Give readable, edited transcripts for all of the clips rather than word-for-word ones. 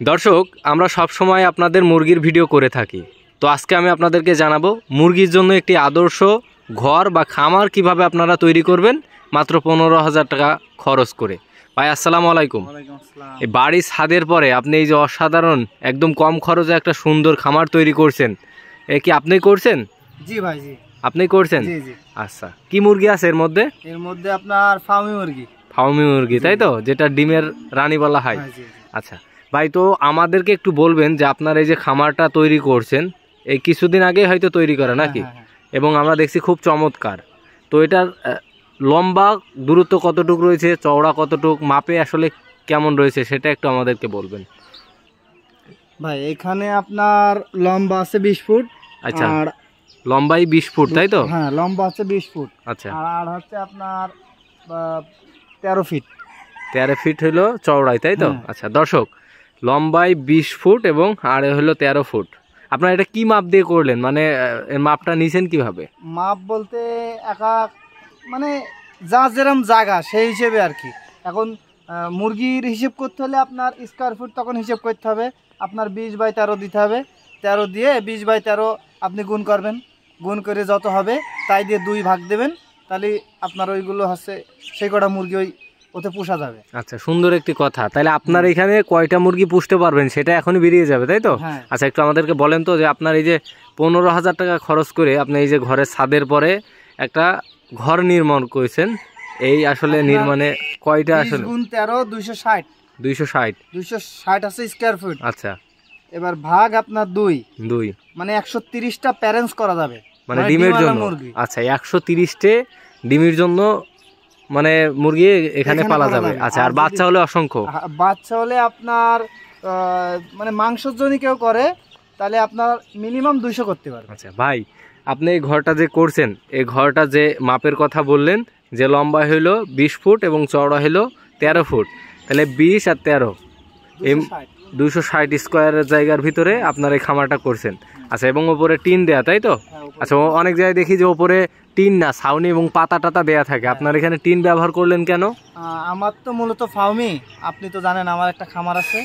দর্শক, আমরা সব সময় আপনাদের মুরগির ভিডিও করে থাকি। তো আজকে আমি আপনাদেরকে জানাবো মুরগির জন্য একটি আদর্শ ঘর বা খামার কিভাবে আপনারা তৈরি করবেন মাত্র 15,000 টাকা খরচ করে। ভাই আসসালামু আলাইকুম। এই বাড়ির ছাদের পরে আপনি এই যে অসাধারণ একদম কম খরচে একটা সুন্দর খামার তৈরি করছেন, এ কি আপনি করছেন? জি ভাই, জি আপনি করছেন? জি জি। আচ্ছা, কি মুরগি আছে এর মধ্যে? এর মধ্যে আপনার ফার্মি মুরগি। ফার্মি মুরগি, তাই তো, যেটা ডিমের রানী বলা হয়। আচ্ছা ভাই, তো আমাদেরকে একটু বলবেন যে আপনার এই যে খামারটা তৈরি করছেন এই কিছুদিন আগে হয়তো তৈরি করা নাকি? এবং আমরা দেখছি খুব চমৎকার। তো এটার লম্বা দূরত্ব কতটুকু রয়েছে, চওড়া কতটুকু, মাপে আসলে কেমন রয়েছে সেটা একটু আমাদেরকে বলবেন ভাই। এখানে আপনার লম্বা আছে 20 ফুট। আচ্ছা, লম্বাই 20 ফুট, তাই তো? হ্যাঁ, লম্বা আছে 20 ফুট। আচ্ছা, আর হচ্ছে আপনার 13 ফিট। 13 ফিট হলো চওড়াই, তাই তো? আচ্ছা দর্শক, লম্বাই 20 ফুট এবং আড়ে হলো 13 ফুট। আপনারা এটা কি মাপ দিয়ে করলেন, মানে এর মাপটা নিছেন কিভাবে? মাপ বলতে একা মানে যা যেরকম জায়গা সেই হিসেবে আর কি। এখন মুরগির হিসেব করতে হলে আপনার স্কোয়ার ফুট তখন হিসেব করতে হবে। আপনার 20/13 দিতে হবে। 13 দিয়ে 20/13 আপনি গুণ করবেন। গুণ করে যত হবে তাই দিয়ে 2 ভাগ দেবেন, তাহলে আপনার ওইগুলো হচ্ছে সেই কটা মুরগি ওতে পোষা যাবে। আচ্ছা, সুন্দর একটি কথা। তাহলে আপনার এখানে কয়টা মুরগি পুষতে পারবেন সেটা এখনই বেরিয়ে যাবে, তাই তো? আচ্ছা, একটু আমাদেরকে বলেন তো যে আপনার এই যে 15,000 টাকা খরচ করে আপনি এই যে ঘরের ছাদের পরে একটা ঘর নির্মাণ করেছেন, এই আসলে নির্মাণে কয়টা আসলে? 13 260 260 আছে স্কয়ার ফুট। আচ্ছা, এবার ভাগ আপনার 2 মানে 130টা প্যারেন্টস করা যাবে, মানে ডিমের জন্য। আচ্ছা, 130টে ডিমের জন্য মানে মুরগি এখানে পালা যাবে। আচ্ছা, আর বাচ্চা হলে অসংখ্য। বাচ্চা হলে আপনার মানে মাংসের জন্য কেউ করে তাহলে আপনার মিনিমাম 200 করতে পারবে। আচ্ছা ভাই, আপনি এই ঘরটা যে করছেন, এই ঘরটা যে মাপের কথা বললেন যে লম্বা হইলো 20 ফুট এবং চওড়া হইলো 13 ফুট, তাহলে 20 আর 13 260 স্কোয়ারের জায়গার ভিতরে আপনার এই খামারটা করছেন। আচ্ছা, এবং ওপরে টিন দেয়া, তাই তো? আচ্ছা, অনেক জায়গায় দেখি যে ওপরে টিন না, ছাউনি এবং পাতা টাতা দেয়া থাকে। আপনার এখানে টিন ব্যবহার করলেন কেন? আমার তো মূলত ফার্মি, আপনি তো জানেন আমার একটা খামার আছে।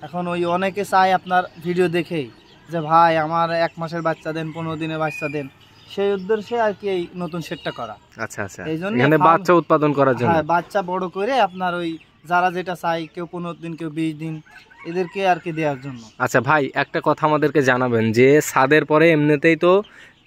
এখন ওই অনেকে চায় আপনার ভিডিও দেখেই যে ভাই আমার 1 মাসের বাচ্চা দেন, 15 দিনের বাচ্চা দেন, সেই উদ্দেশ্যে আর কি এই নতুন সেটটা করা। আচ্ছা আচ্ছা, এখানে বাচ্চা উৎপাদন করার জন্য। হ্যাঁ, বাচ্চা বড় করে আপনার ওই যারা যেটা চাই, কেউ 15 দিন, কেউ 20 দিন, এদেরকে আর কি দেওয়ার জন্য। আচ্ছা ভাই, একটা কথা আমাদেরকে জানাবেন যে ছাদের পরে এমনিতেই তো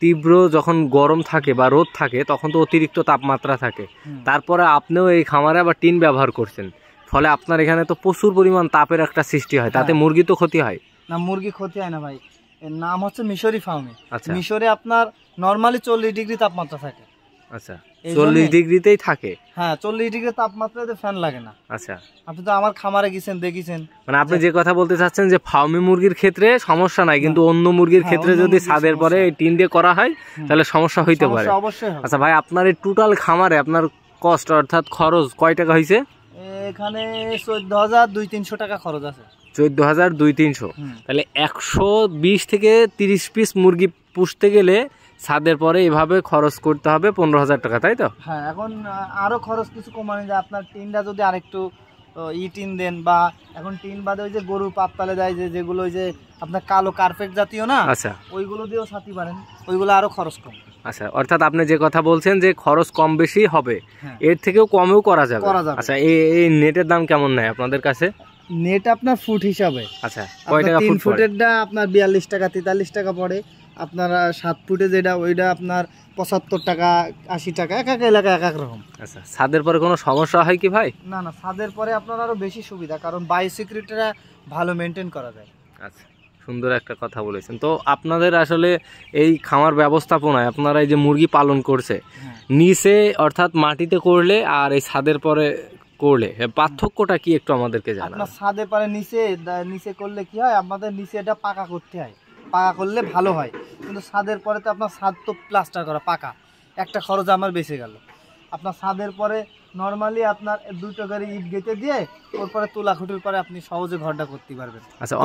তীব্র যখন গরম থাকে বা রোদ থাকে তখন তো অতিরিক্ত তাপমাত্রা থাকে, তারপরে আপনিও এই খামারে আবার টিন ব্যবহার করছেন, ফলে আপনার এখানে তো প্রচুর পরিমাণ তাপের একটা সৃষ্টি হয়, তাতে মুরগি তো ক্ষতি হয় না? মুরগি ক্ষতি হয় না ভাই, এর নাম হচ্ছে মিশরি ফার্মে। মিশরে আপনার নরমালি 40 ডিগ্রি তাপমাত্রা থাকে। আচ্ছা, 40 ডিগ্রিতেই থাকে? হ্যাঁ, 40 ডিগ্রি তাপমাত্রাতে ফ্যান লাগে না। আচ্ছা, আপনি তো আমার খামারে গেছেন, দেখেছেন। মানে আপনি যে কথা বলতে চাচ্ছেন যে ফার্মি মুরগির ক্ষেত্রে সমস্যা নাই, কিন্তু অন্য মুরগির ক্ষেত্রে যদি ছাদের পরে টিন দিয়ে করা হয় তাহলে সমস্যা হইতে পারে। আচ্ছা ভাই, আপনার এই টোটাল খামারে আপনার কস্ট অর্থাৎ খরচ কয় টাকা হয়েছে? এখানে 14,200-300 টাকা খরচ আছে। 14,200-300। তাহলে 120 থেকে 30 পিস মুরগি পুষতে গেলে ছাদের পরে এভাবে খরচ করতে হবে 15,000 টাকা, তাই তো? হ্যাঁ, এখন আরো খরচ কিছু কমানো যায়। আপনার টিনটা যদি আরেকটু টিন দেন, বা এখন টিন বাদে ওই যে গরু পাততালে দেয় যেগুলো ওই যে আপনার কালো কার্পেট জাতীয় না, আচ্ছা, ওইগুলো দিয়েও ছাতি পারেন, ওইগুলো আরো খরচ কম। আচ্ছা, অর্থাৎ আপনি যে কথা বলছেন যে খরচ কম বেশি হবে, এর থেকেও কমেও করা যাবে। আচ্ছা, এই নেটের দাম কেমন নেয় আপনাদের কাছে? নেট আপনার ফুট হিসাবে। আচ্ছা, কয় টাকা ফুট? 3 ফুটেরটা আপনার 42 টাকা 43 টাকা পড়ে। আপনার 7 ফুটে যেটা ওইটা আপনার 75 টাকা 80 টাকা, এক এক এলাকায় এক এক রকম। আচ্ছা, ছাদের পরে কোনো সমস্যা হয় কি ভাই? না না, ছাদের পরে আপনার আরো বেশি সুবিধা, কারণ বায়োসিকিউরিটিটা ভালো মেনটেন করা যায়। আচ্ছা, সুন্দর একটা কথা বলেছেন। তো আপনাদের আসলে এই খামার ব্যবস্থাপনায় আপনারা এই যে মুরগি পালন করছে, নিচে অর্থাৎ মাটিতে করলে আর এই ছাদের পরে করলে পার্থক্যটা কি একটু আমাদেরকে জানান। আপনার ছাদের পরে নিচে করলে কি হয়, আমাদের নিচে এটা পাকা করতে হয়, পাকা করলে ভালো হয়। কিন্তু ছাদের পরে তো আপনার ছাদ তো প্লাস্টার করা পাকা, একটা খরচ আমার বেঁচে গেল। আপনার ছাদের পরে নরমালি আপনার 2 টাকার ইট গেঁথে দিয়ে ওরপরে তুলা খুঁটির পরে আপনি সহজে ঘরটা করতে পারবেন। আচ্ছা,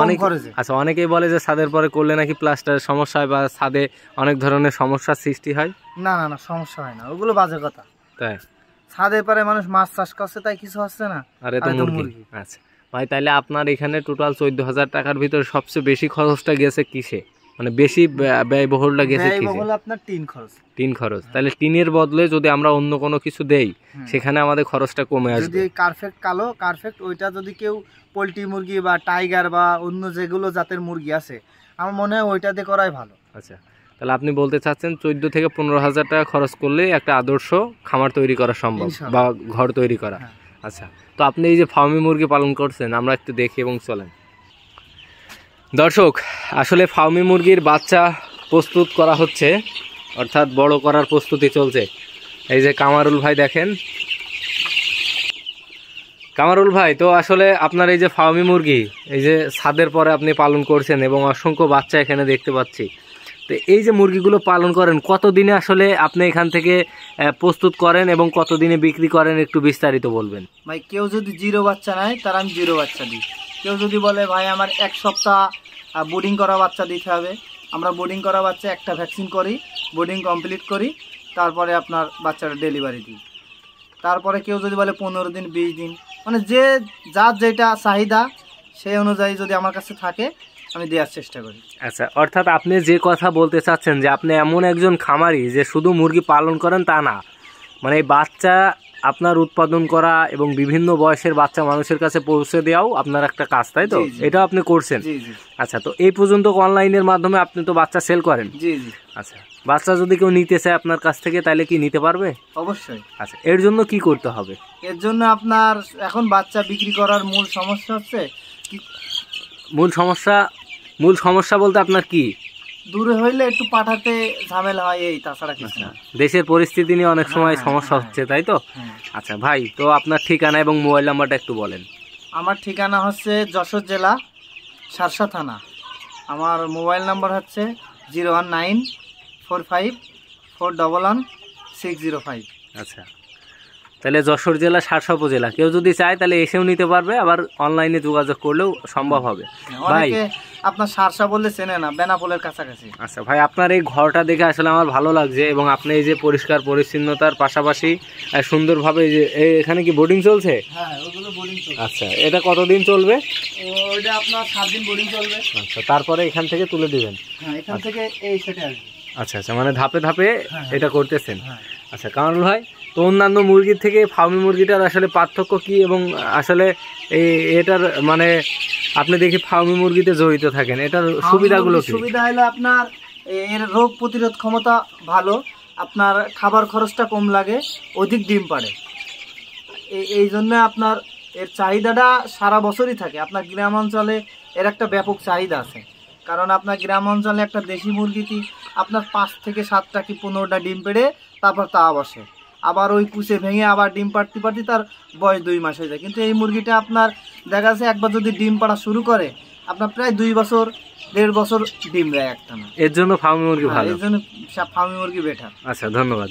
অনেকেই বলে যে ছাদের পরে করলে নাকি প্লাস্টারের সমস্যা হয় বা ছাদে অনেক ধরনের সমস্যার সৃষ্টি হয়। না না না, সমস্যা হয় না, ওগুলো বাজে কথা। তাই ছাদের পরে মানুষ মাছ চাষ করছে, তাই কিছু হচ্ছে না। আরে তো মুরগি। আচ্ছা ভাই তাহলে আপনার এখানে টোটাল 14,000 টাকার ভিতরে সবচেয়ে বেশি খরচটা গেছে কিসে, মানে বেশি ব্যয়বহুলটা গেছে কিসে? ব্যয়বহুল আপনার টিন খরচ। টিন খরচ। তাহলে টিনের বদলে যদি আমরা অন্য কোনো কিছু দেই সেখানে আমাদের খরচটা কমে আসবে। যদি কারফেক্ট কালো কারফেক্ট ওইটা যদি কেউ পোলট্রি মুরগি বা টাইগার বা অন্য যেগুলো জাতের মুরগি আছে, আমার মনে হয় ওইটা দিয়ে করাই ভালো। আচ্ছা, তাহলে আপনি বলতে চাচ্ছেন 14 থেকে 15,000 টাকা খরচ করলে একটা আদর্শ খামার তৈরি করা সম্ভব বা ঘর তৈরি করা। আচ্ছা, তো আপনি এই যে ফার্মি মুরগি পালন করছেন আমরা একটু দেখি এবং চলেন। দর্শক, আসলে ফার্মি মুরগির বাচ্চা প্রস্তুত করা হচ্ছে, অর্থাৎ বড় করার প্রস্তুতি চলছে। এই যে কামারুল ভাই দেখেন। কামারুল ভাই, তো আসলে আপনার এই যে ফার্মি মুরগি এই যে ছাদের পরে আপনি পালন করছেন এবং অসংখ্য বাচ্চা এখানে দেখতে পাচ্ছি, তো এই যে মুরগিগুলো পালন করেন কতদিনে আসলে আপনি এখান থেকে প্রস্তুত করেন এবং কতদিনে বিক্রি করেন, একটু বিস্তারিত বলবেন। ভাই কেউ যদি জিরো বাচ্চা নেয় তার আমি জিরো বাচ্চা দিই। কেউ যদি বলে ভাই আমার 1 সপ্তাহ বোর্ডিং করা বাচ্চা দিতে হবে, আমরা বোর্ডিং করা বাচ্চা একটা ভ্যাকসিন করি, বোর্ডিং কমপ্লিট করি, তারপরে আপনার বাচ্চাটা ডেলিভারি দিই। তারপরে কেউ যদি বলে 15 দিন 20 দিন, মানে যে যার যেটা চাহিদা সেই অনুযায়ী যদি আমার কাছে থাকে আমি দেওয়ার চেষ্টা করি। আচ্ছা, অর্থাৎ আপনি যে কথা বলতে চাচ্ছেন যে আপনি এমন একজন খামারি যে শুধু মুরগি পালন করেন তা না, মানে এই বাচ্চা আপনার উৎপাদন করা এবং বিভিন্ন বয়সের বাচ্চা মানুষের কাছে পৌঁছে দেওয়াও আপনার একটা কাজ, তাই তো? এটা আপনি করছেন। আচ্ছা, তো এই পর্যন্ত অনলাইনের মাধ্যমে আপনি তো বাচ্চা সেল করেন। জি জি। আচ্ছা, বাচ্চা যদি কেউ নিতে চায় আপনার কাছ থেকে তাহলে কি নিতে পারবে? অবশ্যই। আচ্ছা, এর জন্য কি করতে হবে? এর জন্য আপনার এখন বাচ্চা বিক্রি করার মূল সমস্যা হচ্ছে মূল সমস্যা বলতে আপনার কি? দূরে হইলে একটু পাঠাতে ঝামেলা হয়, এই তাছাড়া কিছু না। দেশের পরিস্থিতি নিয়ে অনেক সময় সমস্যা হচ্ছে, তাই তো? আচ্ছা ভাই, তো আপনার ঠিকানা এবং মোবাইল নাম্বারটা একটু বলেন। আমার ঠিকানা হচ্ছে যশোর জেলা সারসা থানা। আমার মোবাইল নাম্বার হচ্ছে 01945411605। আচ্ছা, তাহলে যশোর জেলা সারসা উপজেলা, কেউ যদি চায় তাহলে এসেও নিতে পারবে, আবার অনলাইনে যোগাযোগ করলেও সম্ভব হবে। ভাই আপনার সারসা বললে চেনে না, বেনাপোলের কাছাকাছি। আচ্ছা ভাই, আপনার এই ঘরটা দেখে আসলে আমার ভালো লাগছে এবং আপনি এই যে পরিষ্কার পরিচ্ছন্নতার পাশাপাশি সুন্দরভাবে যে এখানে কি বোর্ডিং চলছে? হ্যাঁ, ওগুলো বোর্ডিং চলছে। আচ্ছা, এটা কতদিন চলবে? ওইটা আপনার 7 দিন বোর্ডিং চলবে। আচ্ছা, তারপরে এখান থেকে তুলে দিবেন? হ্যাঁ, এখান থেকে এই সেটে আসবে। আচ্ছা আচ্ছা, মানে ধাপে ধাপে এটা করতেছেন। আচ্ছা কামারুল ভাই, তো অন্যান্য মুরগির থেকে ফার্মি মুরগিটার আসলে পার্থক্য কি এবং আসলে এটার মানে আপনি দেখি ফার্মি মুরগিতে জড়িত থাকেন, এটার সুবিধাগুলো কি? সুবিধা হলো আপনার এর রোগ প্রতিরোধ ক্ষমতা ভালো, আপনার খাবার খরচটা কম লাগে, অধিক ডিম পাড়ে। এই জন্য আপনার এর চাহিদাটা সারা বছরই থাকে। আপনার গ্রাম অঞ্চলে এর একটা ব্যাপক চাহিদা আছে, কারণ আপনার গ্রাম অঞ্চলে একটা দেশি মুরগিটি আপনার 5 থেকে 7টা কি 15টা ডিম পেড়ে তারপর তা বসে, আবার ওই কুচে ভেঙে আবার ডিম পাড়তে পাড়তে তার বয়স 2 মাস হয়ে যায়। কিন্তু এই মুরগিটা আপনার দেখা যাচ্ছে একবার যদি ডিম পাড়া শুরু করে আপনার প্রায় 2 বছর 1.5 বছর ডিম দেয় একটা না। এর জন্য ফার্মি মুরগি ভালো, এর জন্য ফার্মি মুরগি বেটার। আচ্ছা, ধন্যবাদ।